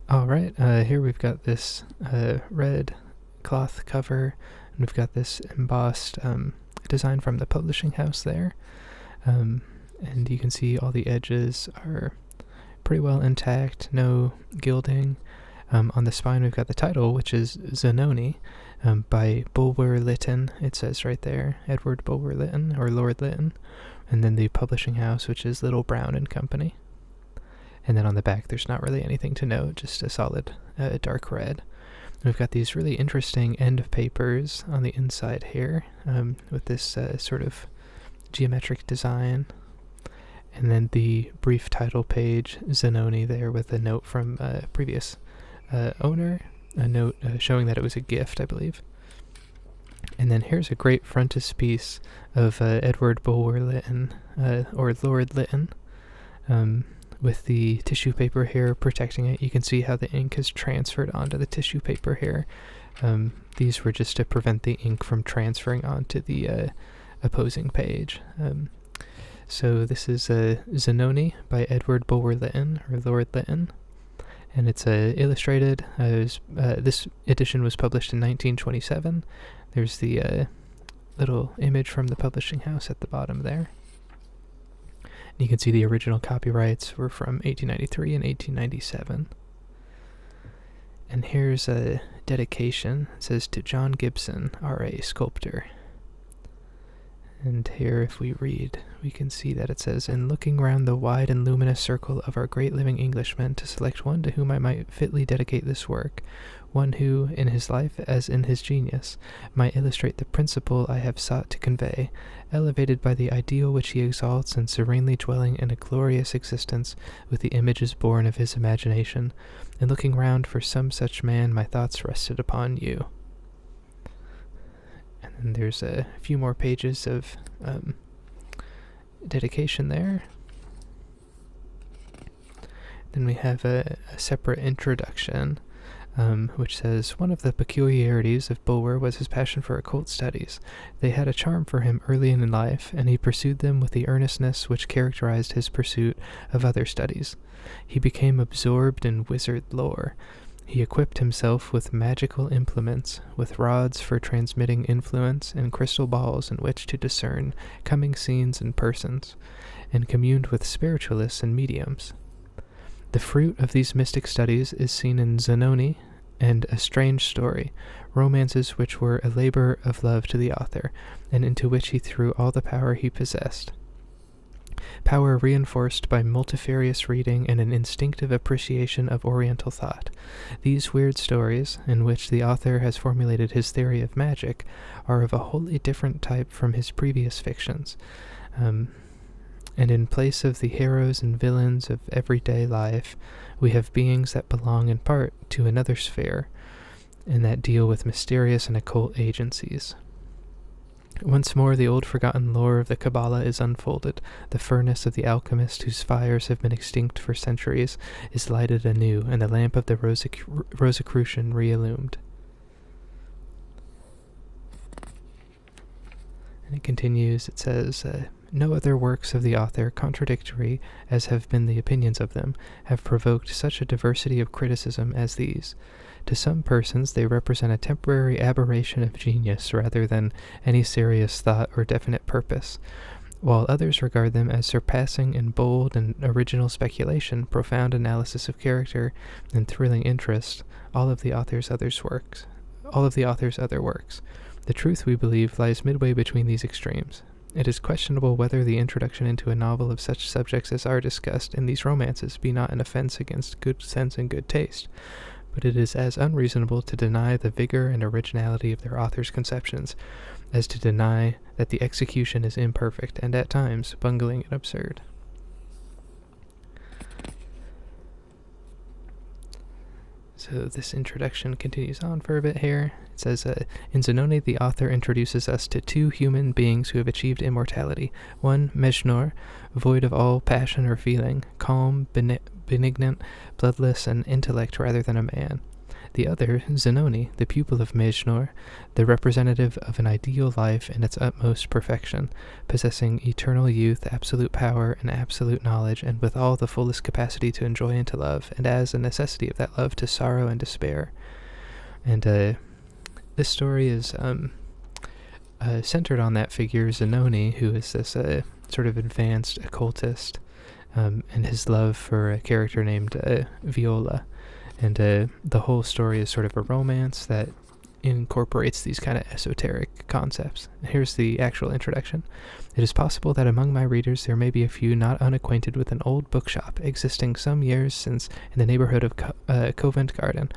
All right, here we've got this red cloth cover, and we've got this embossed design from the publishing house there. And you can see all the edges are pretty well intact, no gilding. On the spine, we've got the title, which is Zanoni, by Bulwer Lytton. It says right there, Edward Bulwer Lytton, or Lord Lytton. And then the publishing house, which is Little Brown and Company. And then on the back, there's not really anything to note, just a solid dark red. We've got these really interesting end papers on the inside here, with this sort of geometric design. And then the brief title page, Zanoni, there with a note from a previous owner, a note showing that it was a gift, I believe. And then here's a great frontispiece of Edward Bulwer Lytton, or Lord Lytton, with the tissue paper here protecting it. You can see how the ink is transferred onto the tissue paper here. These were just to prevent the ink from transferring onto the opposing page. So this is Zanoni by Edward Bulwer Lytton, or Lord Lytton, and it's illustrated. This edition was published in 1927. There's the little image from the publishing house at the bottom there. And you can see the original copyrights were from 1893 and 1897. And here's a dedication. It says, "To John Gibson, R.A., sculptor." And here, if we read, we can see that it says, "In looking round the wide and luminous circle of our great living Englishmen, to select one to whom I might fitly dedicate this work, one who, in his life as in his genius, might illustrate the principle I have sought to convey, elevated by the ideal which he exalts and serenely dwelling in a glorious existence with the images born of his imagination, and looking round for some such man, my thoughts rested upon you." And then there's a few more pages of dedication there. Then we have a separate introduction, which says, "One of the peculiarities of Bulwer was his passion for occult studies. They had a charm for him early in life, and he pursued them with the earnestness which characterized his pursuit of other studies. He became absorbed in wizard lore. He equipped himself with magical implements, with rods for transmitting influence, and crystal balls in which to discern coming scenes and persons, and communed with spiritualists and mediums. The fruit of these mystic studies is seen in Zanoni and A Strange Story, romances which were a labor of love to the author, and into which he threw all the power he possessed. Power reinforced by multifarious reading and an instinctive appreciation of Oriental thought. These weird stories, in which the author has formulated his theory of magic, are of a wholly different type from his previous fictions. And in place of the heroes and villains of everyday life, we have beings that belong in part to another sphere, and that deal with mysterious and occult agencies. Once more the old forgotten lore of the Kabbalah is unfolded. The furnace of the alchemist, whose fires have been extinct for centuries, is lighted anew, and the lamp of the Rosicrucian re-illumed." And it continues, it says, "No other works of the author, contradictory as have been the opinions of them, have provoked such a diversity of criticism as these. To some persons they represent a temporary aberration of genius rather than any serious thought or definite purpose, while others regard them as surpassing in bold and original speculation, profound analysis of character, and thrilling interest, all of the author's other works. The truth, we believe, lies midway between these extremes. It is questionable whether the introduction into a novel of such subjects as are discussed in these romances be not an offense against good sense and good taste, but it is as unreasonable to deny the vigor and originality of their author's conceptions as to deny that the execution is imperfect and at times bungling and absurd." So this introduction continues on for a bit here. It says, "In Zanoni, the author introduces us to two human beings who have achieved immortality. One, Mejnour, void of all passion or feeling, calm, benignant, bloodless, and intellect rather than a man. The other, Zanoni, the pupil of Mejnour, the representative of an ideal life in its utmost perfection, possessing eternal youth, absolute power, and absolute knowledge, and with all the fullest capacity to enjoy and to love, and as a necessity of that love to sorrow and despair. And this story is centered on that figure, Zanoni, who is this sort of advanced occultist, and his love for a character named Viola. And the whole story is sort of a romance that incorporates these kind of esoteric concepts. Here's the actual introduction. It is possible that among my readers there may be a few not unacquainted with an old bookshop existing some years since in the neighborhood of Covent Garden.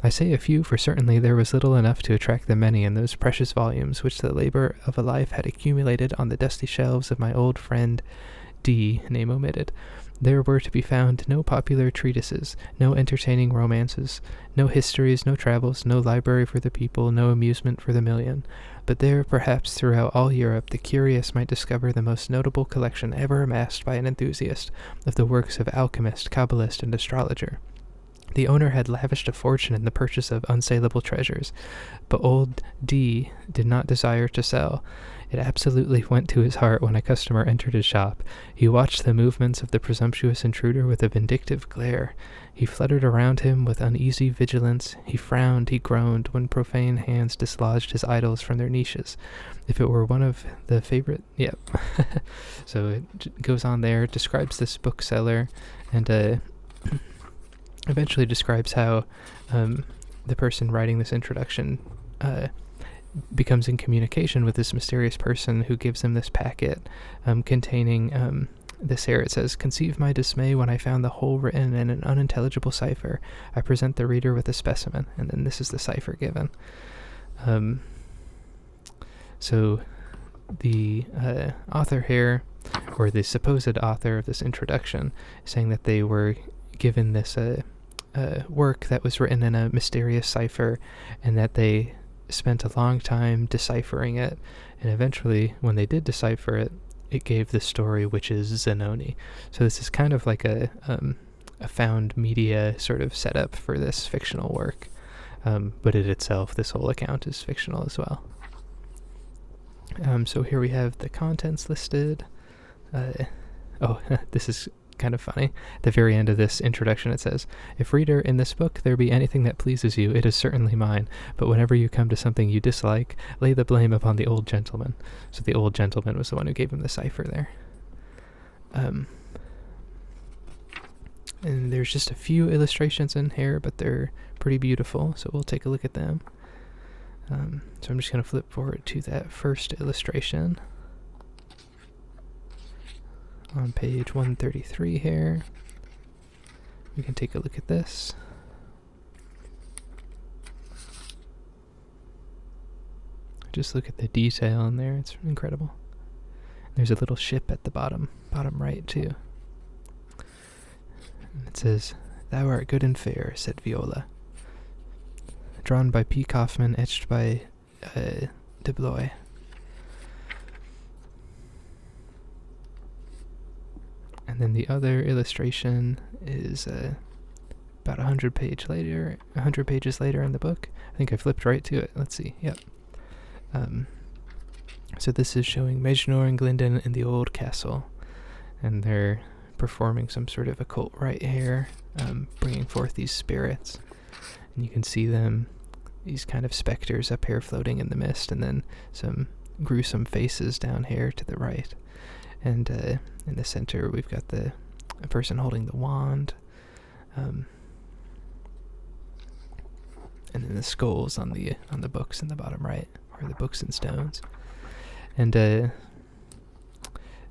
I say a few, for certainly there was little enough to attract the many in those precious volumes which the labor of a life had accumulated on the dusty shelves of my old friend D, name omitted. There were to be found no popular treatises, no entertaining romances, no histories, no travels, no library for the people, no amusement for the million. But there, perhaps throughout all Europe, the curious might discover the most notable collection ever amassed by an enthusiast of the works of alchemist, kabbalist, and astrologer. The owner had lavished a fortune in the purchase of unsaleable treasures, but old D did not desire to sell. It absolutely went to his heart when a customer entered his shop. He watched the movements of the presumptuous intruder with a vindictive glare. He fluttered around him with uneasy vigilance. He frowned, he groaned, when profane hands dislodged his idols from their niches. If it were one of the favorite... Yep. So it goes on there, describes this bookseller, and eventually describes how the person writing this introduction becomes in communication with this mysterious person who gives him this packet containing this here. It says, "Conceive my dismay when I found the whole written in an unintelligible cipher. I present the reader with a specimen." And then this is the cipher given. So the author here, or the supposed author of this introduction, is saying that they were given this work that was written in a mysterious cipher, and that they spent a long time deciphering it, and eventually when they did decipher it, it gave the story, which is Zanoni. So this is kind of like a found media sort of setup for this fictional work, but it itself, this whole account, is fictional as well. So here we have the contents listed. This is kind of funny. At the very end of this introduction it says, "If reader, in this book there be anything that pleases you, it is certainly mine, but whenever you come to something you dislike, lay the blame upon the old gentleman." So the old gentleman was the one who gave him the cipher there. And there's just a few illustrations in here, but they're pretty beautiful, so we'll take a look at them. So I'm just going to flip forward to that first illustration on page 133 here. We can take a look at this. Just look at the detail in there, it's incredible. There's a little ship at the bottom right too. And it says, "Thou art good and fair," said Viola. Drawn by P. Kaufman, etched by de Blois. And then the other illustration is about 100 pages later in the book. I think I flipped right to it. Let's see. Yep. So this is showing Mejnour and Glyndon in the old castle, and they're performing some sort of occult rite here, bringing forth these spirits. And you can see them, these kind of specters up here floating in the mist, and then some gruesome faces down here to the right. And in the center, we've got a person holding the wand, and then the skulls on the books in the bottom right, or the books and stones. And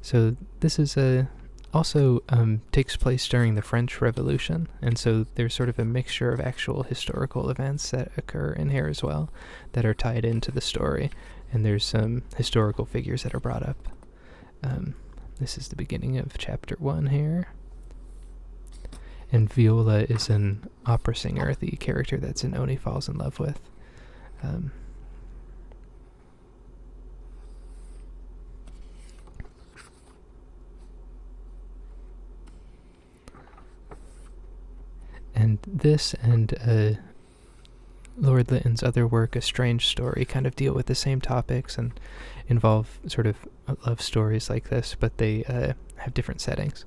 so this is also takes place during the French Revolution, and so there's sort of a mixture of actual historical events that occur in here as well that are tied into the story, and there's some historical figures that are brought up. This is the beginning of chapter 1 here. And Viola is an opera singer, the character that Zanoni falls in love with. And this and Lord Lytton's other work, A Strange Story, kind of deal with the same topics and involve sort of love stories like this, but they have different settings.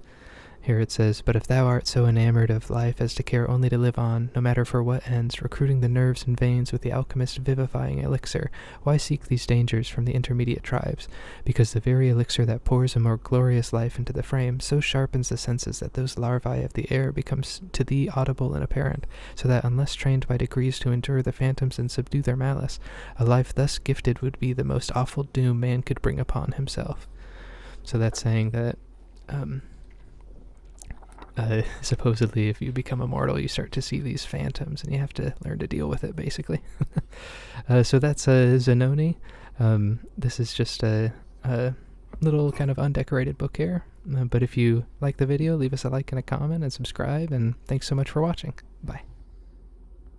Here it says, "But if thou art so enamored of life as to care only to live on, no matter for what ends, recruiting the nerves and veins with the alchemist's vivifying elixir, why seek these dangers from the intermediate tribes? Because the very elixir that pours a more glorious life into the frame so sharpens the senses that those larvae of the air becomes to thee audible and apparent, so that unless trained by degrees to endure the phantoms and subdue their malice, a life thus gifted would be the most awful doom man could bring upon himself." So that's saying that supposedly if you become immortal, you start to see these phantoms, and you have to learn to deal with it, basically. So that's Zanoni. This is just a little kind of undecorated book here. But if you like the video, leave us a like and a comment and subscribe, and thanks so much for watching. Bye.